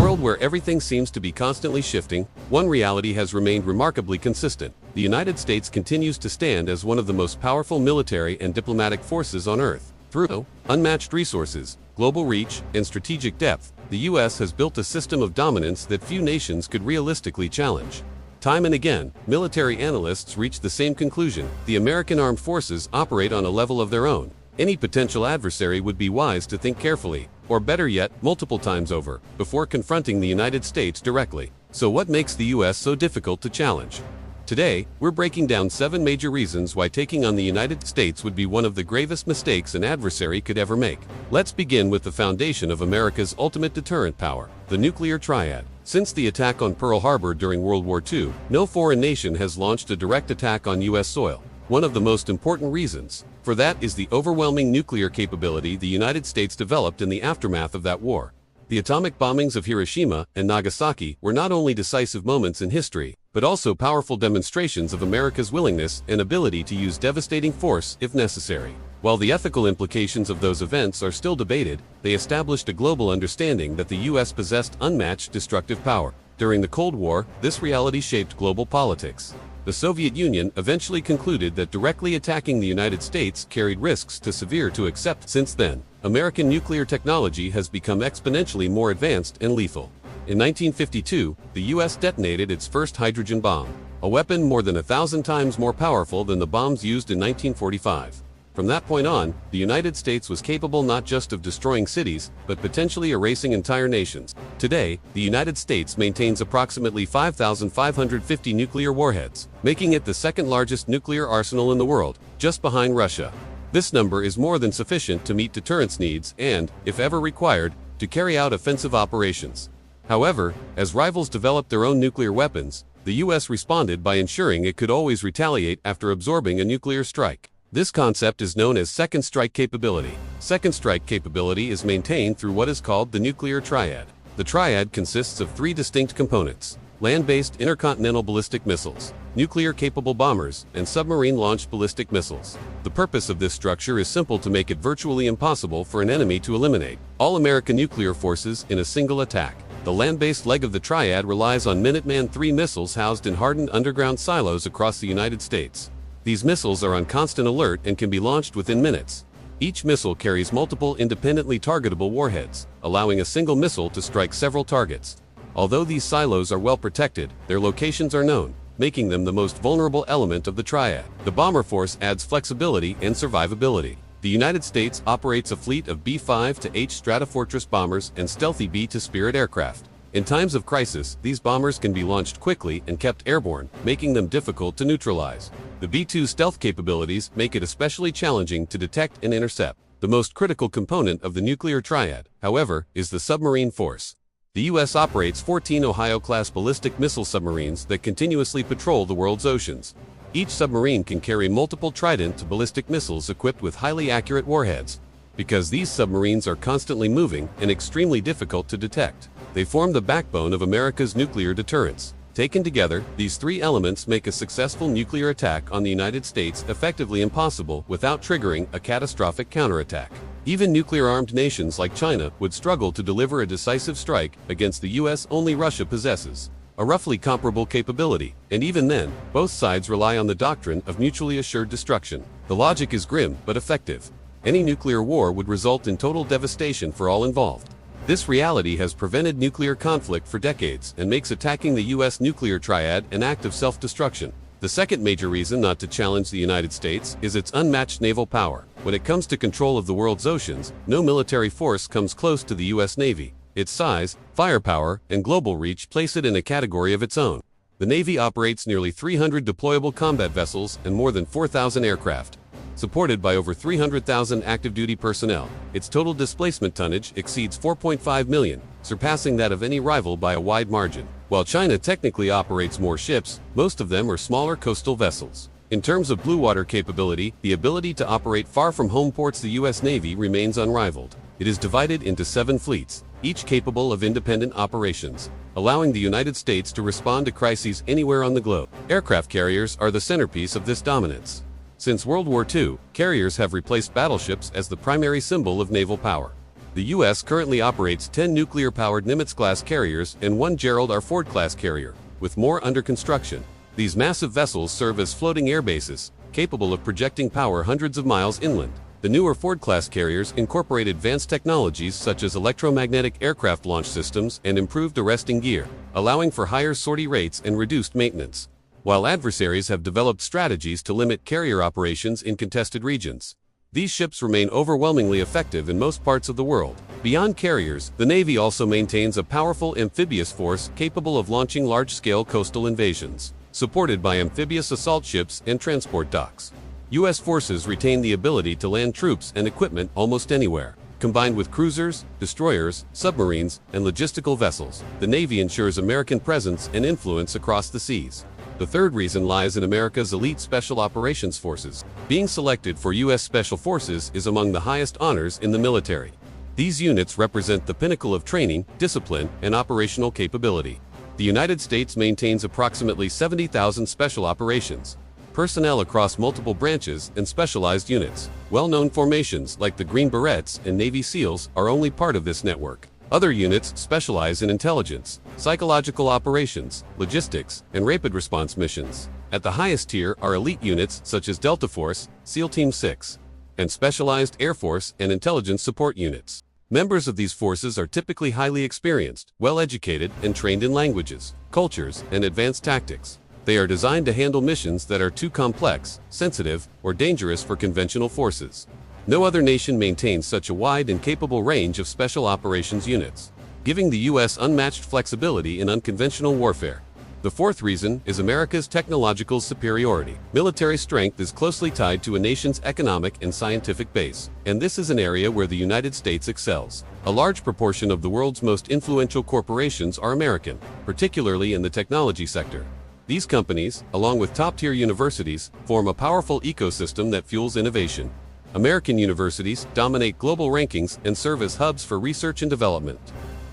world where everything seems to be constantly shifting, one reality has remained remarkably consistent. The United States continues to stand as one of the most powerful military and diplomatic forces on Earth. Through unmatched resources, global reach, and strategic depth, the U.S. has built a system of dominance that few nations could realistically challenge. Time and again, military analysts reach the same conclusion: the American armed forces operate on a level of their own. Any potential adversary would be wise to think carefully, or better yet, multiple times over, before confronting the United States directly. So what makes the U.S. so difficult to challenge? Today, we're breaking down 7 major reasons why taking on the United States would be one of the gravest mistakes an adversary could ever make. Let's begin with the foundation of America's ultimate deterrent power, the nuclear triad. Since the attack on Pearl Harbor during World War II, no foreign nation has launched a direct attack on U.S. soil. One of the most important reasons for that is the overwhelming nuclear capability the United States developed in the aftermath of that war. The atomic bombings of Hiroshima and Nagasaki were not only decisive moments in history, but also powerful demonstrations of America's willingness and ability to use devastating force if necessary. While the ethical implications of those events are still debated, they established a global understanding that the U.S. possessed unmatched destructive power. During the Cold War, this reality shaped global politics. The Soviet Union eventually concluded that directly attacking the United States carried risks too severe to accept. Since then, American nuclear technology has become exponentially more advanced and lethal. In 1952, the U.S. detonated its first hydrogen bomb, a weapon more than 1,000 times more powerful than the bombs used in 1945. From that point on, the United States was capable not just of destroying cities, but potentially erasing entire nations. Today, the United States maintains approximately 5,550 nuclear warheads, making it the second largest nuclear arsenal in the world, just behind Russia. This number is more than sufficient to meet deterrence needs and, if ever required, to carry out offensive operations. However, as rivals developed their own nuclear weapons, the U.S. responded by ensuring it could always retaliate after absorbing a nuclear strike. This concept is known as second strike capability. Second strike capability is maintained through what is called the nuclear triad. The triad consists of 3 distinct components: land-based intercontinental ballistic missiles, nuclear-capable bombers, and submarine-launched ballistic missiles. The purpose of this structure is simple: to make it virtually impossible for an enemy to eliminate all American nuclear forces in a single attack. The land-based leg of the triad relies on Minuteman III missiles housed in hardened underground silos across the United States. These missiles are on constant alert and can be launched within minutes. Each missile carries multiple independently targetable warheads, allowing a single missile to strike several targets. Although these silos are well protected, their locations are known, making them the most vulnerable element of the triad. The bomber force adds flexibility and survivability. The United States operates a fleet of B-5 to H Stratofortress bombers and stealthy B-2 Spirit aircraft. In times of crisis, these bombers can be launched quickly and kept airborne, making them difficult to neutralize. The B-2 stealth capabilities make it especially challenging to detect and intercept. The most critical component of the nuclear triad, however, is the submarine force. The U.S. operates 14 Ohio-class ballistic missile submarines that continuously patrol the world's oceans. Each submarine can carry multiple Trident ballistic missiles equipped with highly accurate warheads. Because these submarines are constantly moving and extremely difficult to detect, they form the backbone of America's nuclear deterrence. Taken together, these 3 elements make a successful nuclear attack on the United States effectively impossible without triggering a catastrophic counterattack. Even nuclear-armed nations like China would struggle to deliver a decisive strike against the U.S. Only Russia possesses a roughly comparable capability, and even then, both sides rely on the doctrine of mutually assured destruction. The logic is grim but effective. Any nuclear war would result in total devastation for all involved. This reality has prevented nuclear conflict for decades and makes attacking the U.S. nuclear triad an act of self-destruction. The second major reason not to challenge the United States is its unmatched naval power. When it comes to control of the world's oceans, no military force comes close to the U.S. Navy. Its size, firepower, and global reach place it in a category of its own. The Navy operates nearly 300 deployable combat vessels and more than 4,000 aircraft. Supported by over 300,000 active-duty personnel, its total displacement tonnage exceeds 4.5 million, surpassing that of any rival by a wide margin. While China technically operates more ships, most of them are smaller coastal vessels. In terms of blue water capability, the ability to operate far from home ports, the U.S. Navy remains unrivaled. It is divided into 7 fleets, each capable of independent operations, allowing the United States to respond to crises anywhere on the globe. Aircraft carriers are the centerpiece of this dominance. Since World War II, carriers have replaced battleships as the primary symbol of naval power. The The U.S. currently operates 10 nuclear-powered Nimitz-class carriers and 1 Gerald R. Ford-class carrier, with more under construction. These massive vessels serve as floating air bases, capable of projecting power hundreds of miles inland. The newer Ford-class carriers incorporate advanced technologies such as electromagnetic aircraft launch systems and improved arresting gear, allowing for higher sortie rates and reduced maintenance, while adversaries have developed strategies to limit carrier operations in contested regions. These ships remain overwhelmingly effective in most parts of the world. Beyond carriers, the Navy also maintains a powerful amphibious force capable of launching large-scale coastal invasions, supported by amphibious assault ships and transport docks. U.S. forces retain the ability to land troops and equipment almost anywhere. Combined with cruisers, destroyers, submarines, and logistical vessels, the Navy ensures American presence and influence across the seas. The third reason lies in America's elite Special Operations Forces. Being selected for U.S. Special Forces is among the highest honors in the military. These units represent the pinnacle of training, discipline, and operational capability. The United States maintains approximately 70,000 special operations personnel across multiple branches and specialized units. Well-known formations like the Green Berets and Navy SEALs are only part of this network. Other units specialize in intelligence, psychological operations, logistics, and rapid response missions. At the highest tier are elite units such as Delta Force, SEAL Team 6, and specialized Air Force and intelligence support units. Members of these forces are typically highly experienced, well-educated, and trained in languages, cultures, and advanced tactics. They are designed to handle missions that are too complex, sensitive, or dangerous for conventional forces. No other nation maintains such a wide and capable range of special operations units, giving the U.S. unmatched flexibility in unconventional warfare. The fourth reason is America's technological superiority. Military strength is closely tied to a nation's economic and scientific base, and this is an area where the United States excels. A large proportion of the world's most influential corporations are American, particularly in the technology sector. These companies, along with top-tier universities, form a powerful ecosystem that fuels innovation. American universities dominate global rankings and serve as hubs for research and development.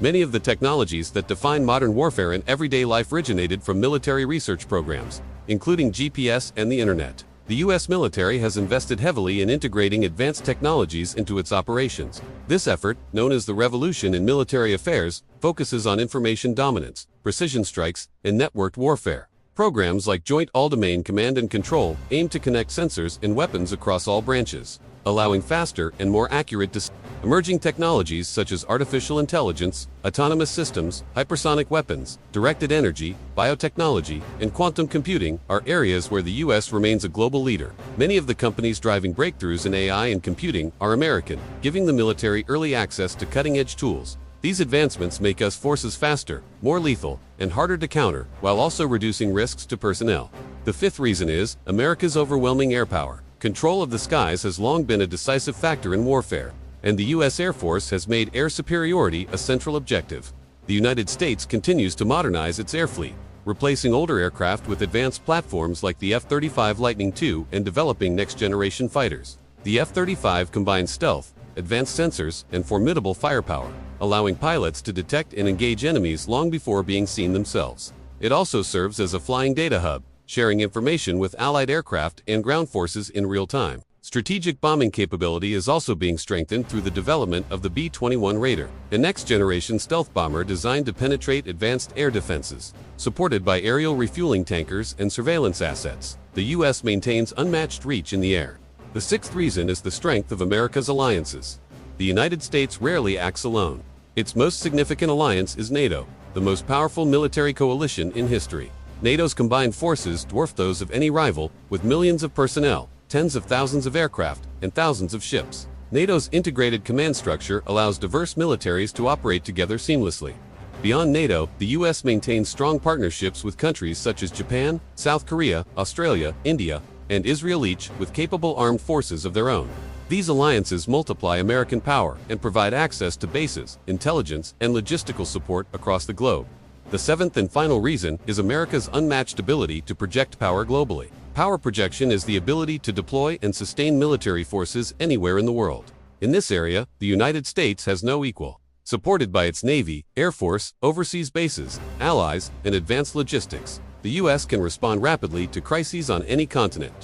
Many of the technologies that define modern warfare and everyday life originated from military research programs, including GPS and the Internet. The U.S. military has invested heavily in integrating advanced technologies into its operations. This effort, known as the Revolution in Military Affairs, focuses on information dominance, precision strikes, and networked warfare. Programs like Joint All-Domain Command and Control aim to connect sensors and weapons across all branches, allowing faster and more accurate decisions. Emerging technologies such as artificial intelligence, autonomous systems, hypersonic weapons, directed energy, biotechnology, and quantum computing are areas where the U.S. remains a global leader. Many of the companies driving breakthroughs in AI and computing are American, giving the military early access to cutting-edge tools. These advancements make us forces faster, more lethal, and harder to counter, while also reducing risks to personnel. The fifth reason is America's overwhelming air power. Control of the skies has long been a decisive factor in warfare, and the U.S. Air Force has made air superiority a central objective. The United States continues to modernize its air fleet, replacing older aircraft with advanced platforms like the F-35 Lightning II and developing next-generation fighters. The F-35 combines stealth, advanced sensors, and formidable firepower, allowing pilots to detect and engage enemies long before being seen themselves. It also serves as a flying data hub, sharing information with allied aircraft and ground forces in real time. Strategic bombing capability is also being strengthened through the development of the B-21 Raider, a next-generation stealth bomber designed to penetrate advanced air defenses. Supported by aerial refueling tankers and surveillance assets, the U.S. maintains unmatched reach in the air. The sixth reason is the strength of America's alliances. The United States rarely acts alone. Its most significant alliance is NATO, the most powerful military coalition in history. NATO's combined forces dwarf those of any rival, with millions of personnel, tens of thousands of aircraft, and thousands of ships. NATO's integrated command structure allows diverse militaries to operate together seamlessly. Beyond NATO, the U.S. maintains strong partnerships with countries such as Japan, South Korea, Australia, India, and Israel, each with capable armed forces of their own. These alliances multiply American power and provide access to bases, intelligence, and logistical support across the globe. The seventh and final reason is America's unmatched ability to project power globally. Power projection is the ability to deploy and sustain military forces anywhere in the world. In this area, the United States has no equal. Supported by its Navy, Air Force, overseas bases, allies, and advanced logistics, the U.S. can respond rapidly to crises on any continent.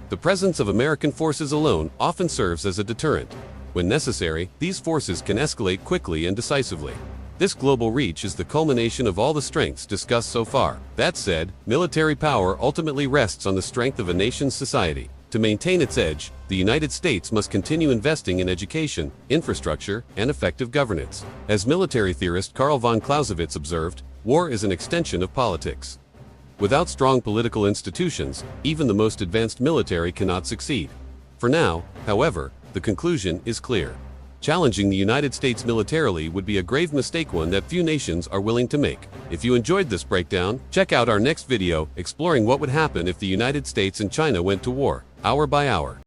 The presence of American forces alone often serves as a deterrent. When necessary, these forces can escalate quickly and decisively. This global reach is the culmination of all the strengths discussed so far. That said, military power ultimately rests on the strength of a nation's society. To maintain its edge, the United States must continue investing in education, infrastructure, and effective governance. As military theorist Karl von Clausewitz observed, war is an extension of politics. Without strong political institutions, even the most advanced military cannot succeed. For now, however, the conclusion is clear. Challenging the United States militarily would be a grave mistake, one that few nations are willing to make. If you enjoyed this breakdown, check out our next video exploring what would happen if the United States and China went to war, hour by hour.